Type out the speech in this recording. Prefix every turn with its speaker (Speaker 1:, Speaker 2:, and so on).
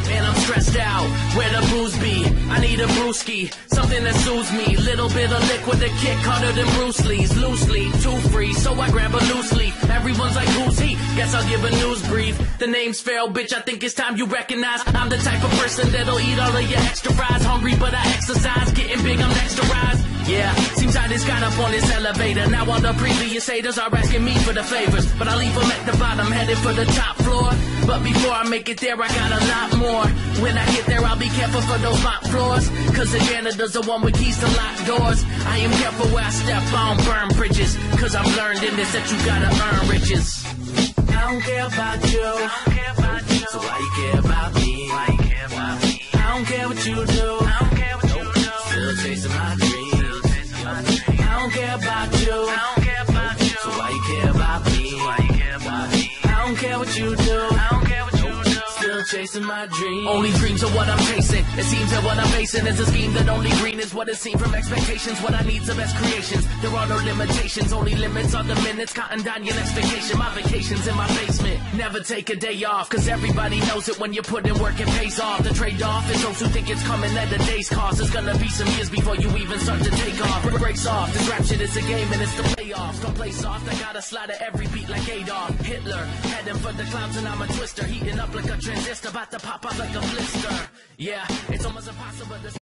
Speaker 1: Man, I'm stressed out, where the booze be? I need a brewski, something that soothes me. Little bit of liquid to kick harder than Bruce Lee's. Loosely, too free, so I grab a loose leaf. Everyone's like, who's he? Guess I'll give a news brief. The name's Pharaoh, bitch, I think it's time you recognize I'm the type of person that'll eat all of your extra fries. Hungry, but I exercise, getting big, I'm next to rise. Yeah, seems I just got up on this elevator. Now all the previous haters are asking me for the favors, but I leave them at the bottom, headed for the top floor. But before I make it there, I got a lot more. When I get there, I'll be careful for those mop floors, cause the janitor's the one with keys to lock doors. I am careful where I step, I don't burn bridges, cause I've learned in this that you gotta earn riches. I don't care about you, so why you care about me? I don't care what you do, still chasing my dreams. I don't care about you, so why you care about me? I don't care what you do, still chasing my dreams. Only dreams are what I'm chasing. It seems that what I'm facing is a scheme that only green is what is seen from expectations. What I need's the best creations. There are no limitations, only limits are the minutes. Cotton down your next vacation. My vacation's in my basement. Never take a day off, cause everybody knows it when you put in work, it pays off. The trade-off is those who think it's coming at a day's cost. It's gonna be some years before you even start to take off. Breaks off, this rap shit is a game and it's the playoffs. Don't play soft, I gotta slide at every beat like Adolf Hitler. Heading for the clouds and I'm a twister. Heating up like a transistor, about to pop out like a blister. Yeah, it's almost impossible to